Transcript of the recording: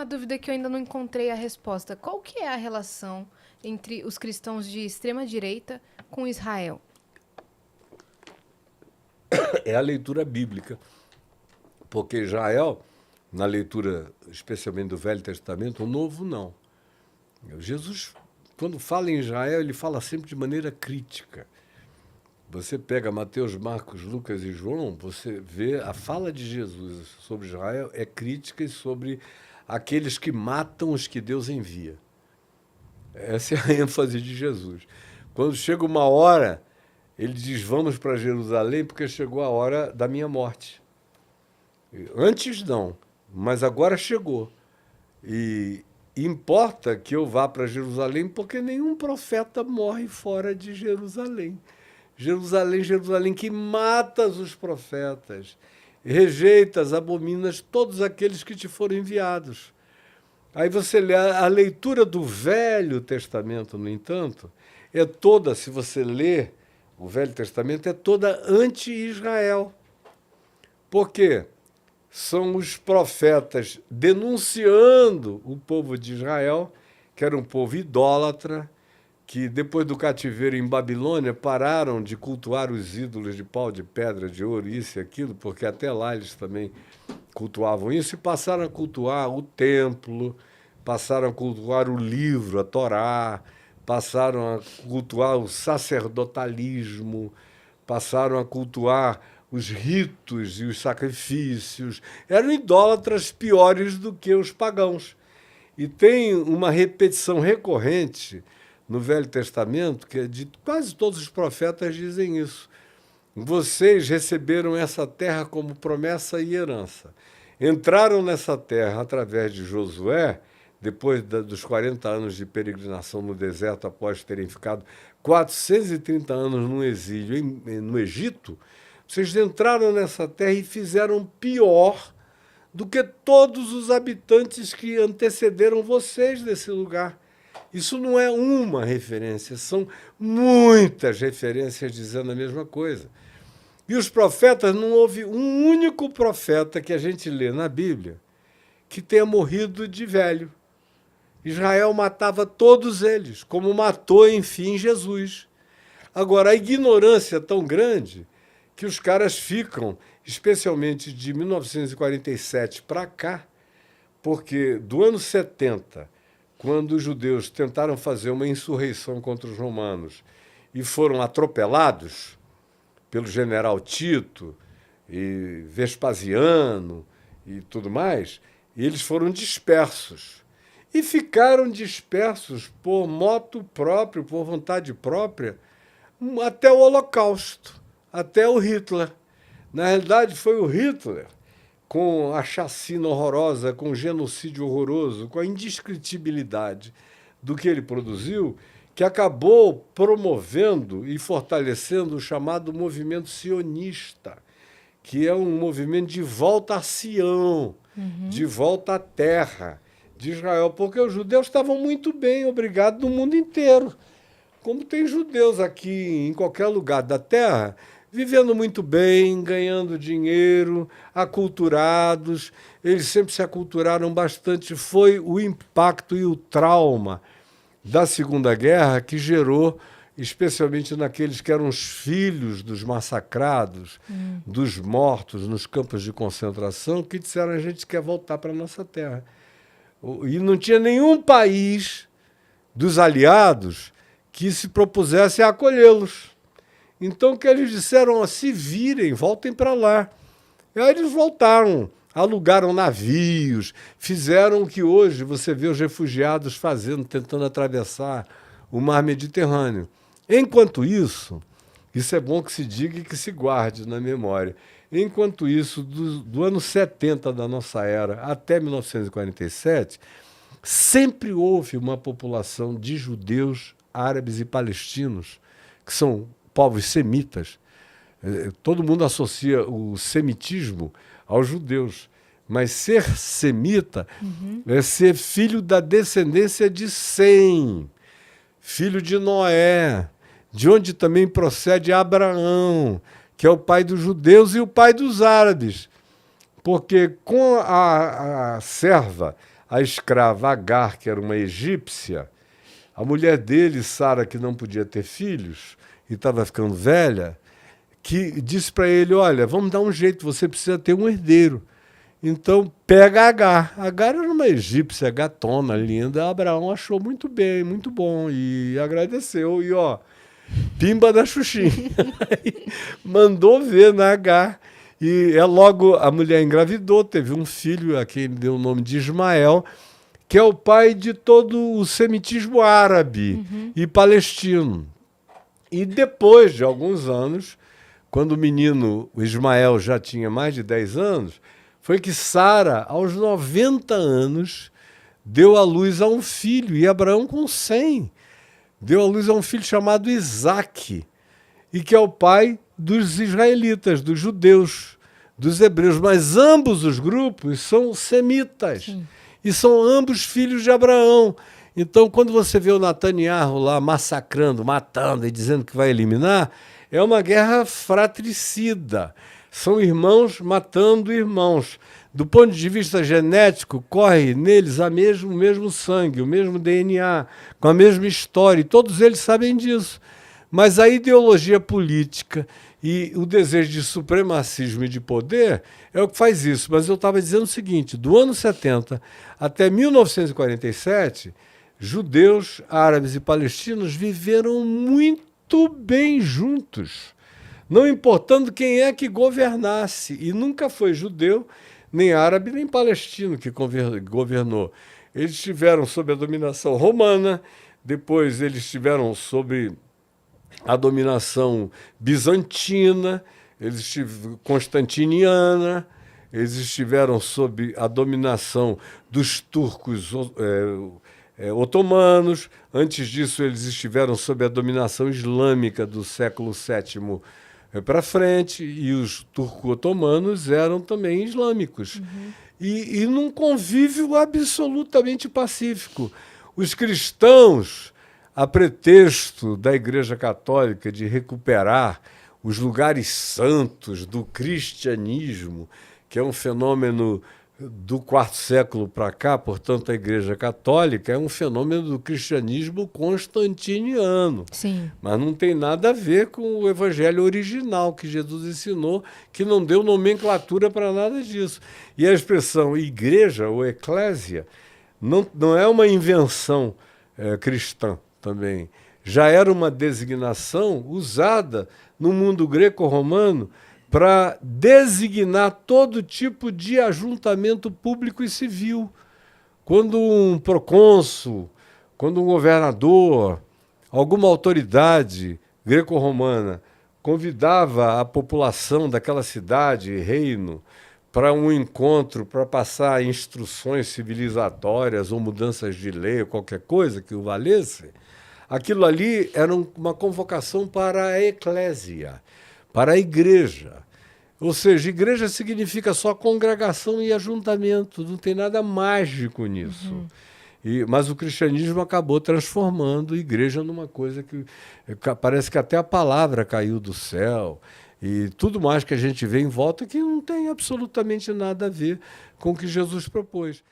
uma dúvida que eu ainda não encontrei a resposta. Qual que é a relação entre os cristãos de extrema-direita com Israel? É a leitura bíblica. Porque Israel, na leitura especialmente do Velho Testamento, o Novo não. Jesus, quando fala em Israel, ele fala sempre de maneira crítica. Você pega Mateus, Marcos, Lucas e João, você vê a fala de Jesus sobre Israel é crítica e sobre aqueles que matam os que Deus envia. Essa é a ênfase de Jesus. Quando chega uma hora, ele diz, vamos para Jerusalém porque chegou a hora da minha morte. Antes não, mas agora chegou. E importa que eu vá para Jerusalém porque nenhum profeta morre fora de Jerusalém. Jerusalém, Jerusalém, que matas os profetas, rejeitas, abominas todos aqueles que te foram enviados. Aí você lê a leitura do Velho Testamento, no entanto, é toda, se você lê o Velho Testamento, é toda anti-Israel. Por quê? São os profetas denunciando o povo de Israel, que era um povo idólatra, que depois do cativeiro em Babilônia pararam de cultuar os ídolos de pau, de pedra, de ouro, isso e aquilo, porque até lá eles também cultuavam isso, e passaram a cultuar o templo, passaram a cultuar o livro, a Torá, passaram a cultuar o sacerdotalismo, passaram a cultuar os ritos e os sacrifícios. Eram idólatras piores do que os pagãos. E tem uma repetição recorrente no Velho Testamento, que é de quase todos os profetas dizem isso. Vocês receberam essa terra como promessa e herança. Entraram nessa terra através de Josué, depois dos 40 anos de peregrinação no deserto, após terem ficado 430 anos no exílio no Egito. Vocês entraram nessa terra e fizeram pior do que todos os habitantes que antecederam vocês desse lugar. Isso não é uma referência, são muitas referências dizendo a mesma coisa. E os profetas, não houve um único profeta que a gente lê na Bíblia que tenha morrido de velho. Israel matava todos eles, como matou, enfim, Jesus. Agora, a ignorância é tão grande que os caras ficam, especialmente de 1947 para cá, porque do ano 70, quando os judeus tentaram fazer uma insurreição contra os romanos e foram atropelados pelo general Tito e Vespasiano e tudo mais, eles foram dispersos. E ficaram dispersos por moto próprio, por vontade própria, até o Holocausto, até o Hitler. Na realidade, foi o Hitler, com a chacina horrorosa, com o genocídio horroroso, com a indescritibilidade do que ele produziu, que acabou promovendo e fortalecendo o chamado movimento sionista, que é um movimento de volta a Sião, de volta à terra de Israel, porque os judeus estavam muito bem, obrigado, no mundo inteiro. Como tem judeus aqui em qualquer lugar da terra, vivendo muito bem, ganhando dinheiro, aculturados, eles sempre se aculturaram bastante. Foi o impacto e o trauma da Segunda Guerra que gerou, especialmente naqueles que eram os filhos dos massacrados, dos mortos nos campos de concentração, que disseram a gente quer voltar para a nossa terra. E não tinha nenhum país dos aliados que se propusesse a acolhê-los. Então, o que eles disseram, se virem, voltem para lá. E aí eles voltaram, alugaram navios, fizeram o que hoje você vê os refugiados fazendo, tentando atravessar o mar Mediterrâneo. Enquanto isso é bom que se diga e que se guarde na memória. Enquanto isso, do ano 70 da nossa era até 1947, sempre houve uma população de judeus, árabes e palestinos, que são povos semitas. Todo mundo associa o semitismo aos judeus, mas ser semita é ser filho da descendência de Sem, filho de Noé, de onde também procede Abraão, que é o pai dos judeus e o pai dos árabes. Porque com a serva, a escrava Agar, que era uma egípcia, a mulher dele, Sara, que não podia ter filhos e estava ficando velha, que disse para ele, olha, vamos dar um jeito, você precisa ter um herdeiro. Então, pega Agar. Agar era uma egípcia gatona, linda. Abraão achou muito bem, muito bom, e agradeceu. E, ó, pimba da Xuxinha. Mandou ver na Agar. E logo a mulher engravidou, teve um filho, a quem ele deu o nome de Ismael, que é o pai de todo o semitismo árabe e palestino. E depois de alguns anos, quando o menino, o Ismael, já tinha mais de 10 anos, foi que Sara, aos 90 anos, deu à luz a um filho, e Abraão com 100. Deu à luz a um filho chamado Isaque, e que é o pai dos israelitas, dos judeus, dos hebreus. Mas ambos os grupos são semitas. Sim. E são ambos filhos de Abraão. Então, quando você vê o Netanyahu lá massacrando, matando e dizendo que vai eliminar, é uma guerra fratricida. São irmãos matando irmãos. Do ponto de vista genético, corre neles o mesmo sangue, o mesmo DNA, com a mesma história, e todos eles sabem disso. Mas a ideologia política e o desejo de supremacismo e de poder é o que faz isso. Mas eu estava dizendo o seguinte, do ano 70 até 1947, judeus, árabes e palestinos viveram muito bem juntos, não importando quem é que governasse. E nunca foi judeu, nem árabe, nem palestino que governou. Eles estiveram sob a dominação romana, depois eles estiveram sob a dominação bizantina, constantiniana, eles estiveram sob a dominação dos turcos otomanos. Antes disso, eles estiveram sob a dominação islâmica do século VII para frente, e os turco-otomanos eram também islâmicos. E num convívio absolutamente pacífico. Os cristãos, a pretexto da Igreja Católica de recuperar os lugares santos do cristianismo, que é um fenômeno do quarto século para cá, portanto, a Igreja Católica é um fenômeno do cristianismo constantiniano. Sim. Mas não tem nada a ver com o evangelho original que Jesus ensinou, que não deu nomenclatura para nada disso. E a expressão igreja ou eclésia não é uma invenção cristã também. Já era uma designação usada no mundo greco-romano para designar todo tipo de ajuntamento público e civil. Quando um procônsul, quando um governador, alguma autoridade greco-romana convidava a população daquela cidade, reino, para um encontro, para passar instruções civilizatórias ou mudanças de lei ou qualquer coisa que o valesse, aquilo ali era uma convocação para a eclésia, para a igreja. Ou seja, igreja significa só congregação e ajuntamento, não tem nada mágico nisso. Mas o cristianismo acabou transformando a igreja numa coisa que parece que até a palavra caiu do céu, e tudo mais que a gente vê em volta que não tem absolutamente nada a ver com o que Jesus propôs.